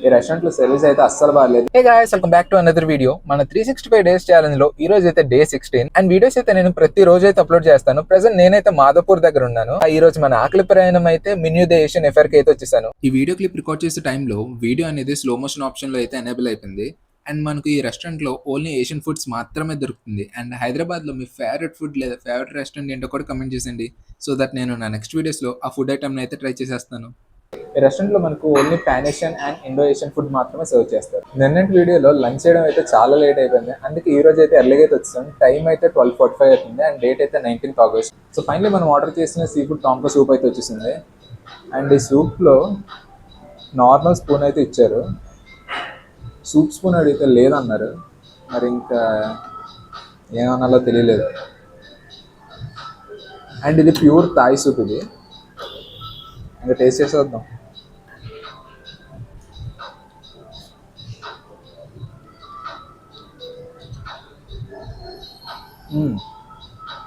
ఈ రెస్టారెంట్ లో సర్వీస్ అయితే అస్సలు బాగాలేదు. Hey guys, welcome back to another video. మన 365 డేస్ ఛాలెంజ్ లో ఈ రోజు అయితే డే 16 అండ్ వీడియోస్ అయితే నేను ప్రతి రోజు అయితే అప్లోడ్ చేస్తాను. ప్రెసెంట్ నేనైతే మాధవపూర్ దగ్గర ఉన్నాను. ఈ రోజు మన ఆకలి ప్రయాణం అయితే మెన్యూ ద ఏషియన్ ఎఫర్ కి అయితే వచ్చేసాను. ఈ వీడియో క్లిప్ రికార్డ్ చేసే టైంలో వీడియో అనేది స్లో మోషన్ ఆప్షన్ లో అయితే ఎనేబుల్ అయిపోయింది. అండ్ మనకు ఈ రెస్టారెంట్ లో ఓన్లీ ఏషియన్ ఫుడ్స్ మాత్రమే దొరుకుతుంది. అండ్ హైదరాబాద్ లో మీ ఫేవరెట్ ఫుడ్ లేదా ఫేవరెట్ రెస్టారెంట్ ఏంటో కూడా కమెంట్ చేసేయండి. సో దట్ నేను నా నెక్స్ట్ వీడియోస్ లో ఆ ఫుడ్ ఐటమ్ అయితే ట్రై చేసేస్తాను. ఈ రెస్టారెంట్లో మనకు only pan Asian and Indo Asian food మాత్రమే సర్వ్ చేస్తారు. నిన్నటి వీడియోలో లంచ్ చేయడం అయితే చాలా లేట్ అయిపోయింది. అందుకే ఈ రోజు అయితే ఎర్లీగా అయితే వచ్చాం. టైం అయితే 12:45 అవుతుంది అండ్ డేట్ అయితే 19th August. సో ఫైనలీ మనం ఆర్డర్ చేసిన సీ ఫుడ్ టాంకో సూప్ అయితే వచ్చేసింది. అండ్ ఈ సూప్లో నార్మల్ స్పూన్ అయితే ఇచ్చారు. సూప్ స్పూన్ అడిగితే లేదన్నారు. మరి ఇంకా ఏమన్నాలో తెలియలేదు. అండ్ ఇది ప్యూర్ థాయ్ సూప్. ఇది ఇంకా టేస్ట్ చేసి వద్దాం.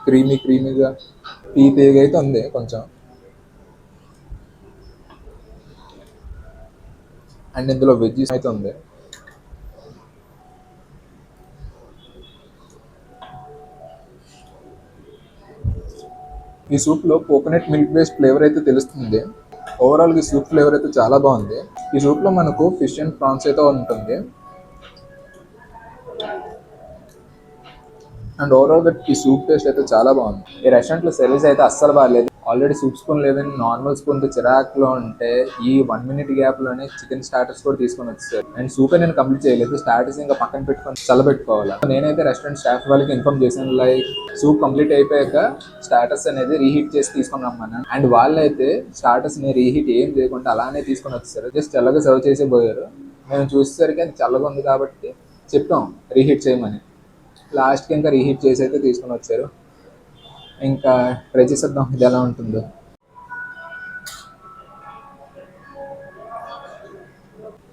క్రీమీగా తీయగా అయితే ఉంది కొంచెం. అండ్ ఇందులో వెజ్జీస్ అయితే ఉంది. ఈ సూప్లో కోకోనట్ మిల్క్ బేస్డ్ ఫ్లేవర్ అయితే తెలుస్తుంది. ఓవరాల్ ఈ సూప్ ఫ్లేవర్ అయితే చాలా బాగుంది. ఈ సూప్లో మనకు ఫిష్ అండ్ ప్రాన్స్ అయితే ఉంటుంది. అండ్ ఓవరాల్ ఈ సూప్ టేస్ట్ అయితే చాలా బాగుంది. ఈ రెస్టారెంట్లో సర్వీస్ అయితే అస్సలు బాగాలేదు. ఆల్రెడీ సూప్ స్పూన్ లేదని నార్మల్ స్పూన్తో చిరాకులో ఉంటే ఈ 1 minute గ్యాప్లోనే చికెన్ స్టార్టర్స్ కూడా తీసుకొని వచ్చేసారు. అండ్ సూప్ నేను కంప్లీట్ చేయలేదు. స్టార్టర్స్ ఇంకా పక్కన పెట్టుకొని చల్లబెట్టుకోవాలి. నేనైతే రెస్టారెంట్ స్టాఫ్ వాళ్ళకి ఇన్ఫార్మ్ చేశాను, లైక్ సూప్ కంప్లీట్ అయిపోయాక స్టార్టర్స్ అనేది రీహీట్ చేసి తీసుకొని రమ్మన్నాను. అండ్ వాళ్ళైతే స్టార్టర్స్ని రీహీట్ ఏం చేయకుండా అలానే తీసుకొని వచ్చేసారు. జస్ట్ చల్లగా సర్వ్ చేసి పోయారు. మేము చూసేసరికి అది చల్లగా ఉంది కాబట్టి చెప్పాం రీహీట్ చేయమని. లాస్ట్కి ఇంకా రీహీట్ చేసి అయితే తీసుకొని వచ్చారు. ఇంకా ట్రై చేసేద్దాం ఇది ఎలా ఉంటుందో.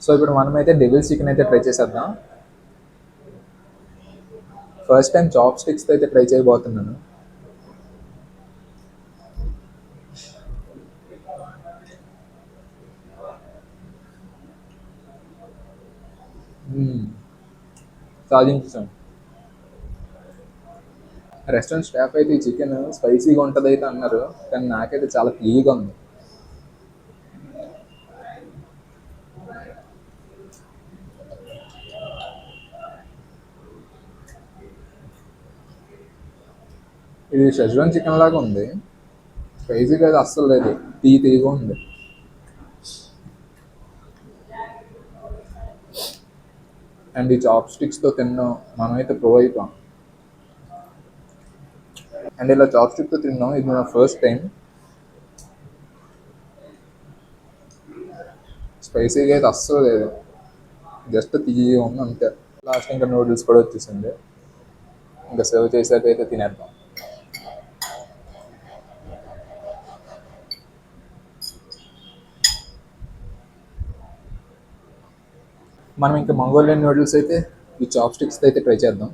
సో ఇప్పుడు మనమైతే డెవిల్స్ చికెన్ అయితే ట్రై చేసేద్దాం. ఫస్ట్ టైం చాప్ స్టిక్స్తో అయితే ట్రై చేయబోతున్నాను. సాధించాం. రెస్టారెంట్ స్టాఫ్ అయితే ఈ చికెన్ స్పైసీగా ఉంటుంది అయితే అన్నారు, కానీ నాకైతే చాలా తీయగా ఉంది. ఇది షెజ్వాన్ చికెన్ లాగా ఉంది. స్పైసీగా అయితే అస్సలు లేదు, తీయగా ఉంది. అండ్ ఈ చాప్ స్టిక్స్తో తిన్నాం, మనమైతే ప్రో అయిపోయాం. అండ్ ఇలా చాప్ స్టిక్తో తిన్నాం, ఇది నా ఫస్ట్ టైం. స్పైసీగా అయితే అస్సలు లేదు, జస్ట్ తీయగా ఉంది అంతే. లాస్ట్ ఇంకా నూడిల్స్ కూడా వచ్చేసింది. ఇంకా సర్వ్ చేసాక అయితే తినేద్దాం. మనం ఇంకా మంగోలియన్ నూడిల్స్ అయితే ఈ చాప్ స్టిక్స్ అయితే ట్రై చేద్దాం.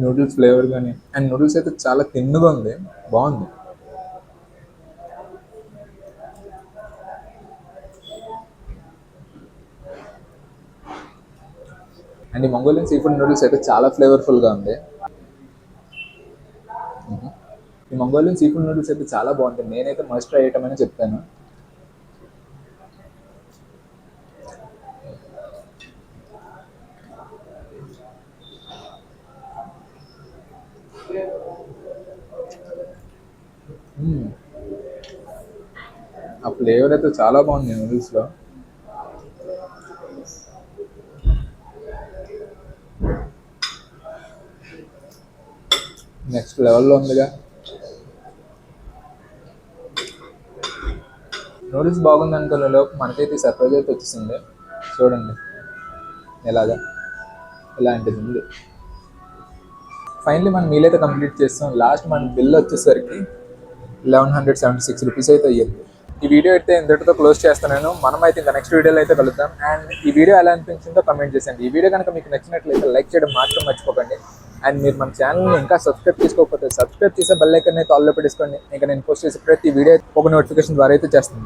నూడిల్స్ ఫ్లేవర్ కానీ అండ్ నూడిల్స్ అయితే చాలా తిన్నుగా ఉంది, బాగుంది. అండ్ ఈ మంగోలియన్ సీ ఫుడ్ నూడిల్స్ అయితే చాలా ఫ్లేవర్ఫుల్గా ఉంది. ఈ మంగోలియన్ సీ ఫుడ్ నూడిల్స్ అయితే చాలా బాగుంటుంది. నేనైతే మస్ట్ ట్రై ఐటమ్ అని చెప్తాను. ఆ ఫ్లేవర్ అయితే చాలా బాగుంది నూడిల్స్లో. నెక్స్ట్ లెవెల్లో ఉందిగా. నూడిల్స్ బాగుంది అనుకునే లోపు మనకైతే సర్ప్రైజ్ అయితే వచ్చేసింది. చూడండి ఇలాంటిది ఉంది. ఫైనలీ మనం మీల్ అయితే కంప్లీట్ చేస్తాం. లాస్ట్ మన బిల్ వచ్చేసరికి 1176 రూపీస్ అయితే అయ్యింది. ఈ వీడియో అయితే ఇంతటితో క్లోజ్ చేస్తున్నాను. మనం అయితే ఇంకా నెక్స్ట్ వీడియోలో అయితే కలుద్దాం. అండ్ ఈ వీడియో ఎలా అనిపించిందో కమెంట్ చేయండి. ఈ వీడియో కనుక మీకు నచ్చినట్లయితే లైక్ చేయడం మాత్రం మర్చిపోకండి. అండ్ మీరు మన ఛానల్ని ఇంకా సబ్స్క్రైబ్ చేసుకోకపోతే సబ్స్క్రైబ్ చేసే బెల్ ఐకాన్ అయితే ఆల్లో పెట్టేసుకోండి. ఇంకా నేను పోస్ట్ చేసే ప్రతి వీడియో ఒక నోటిఫికేషన్ ద్వారా అయితే చేస్తుంది.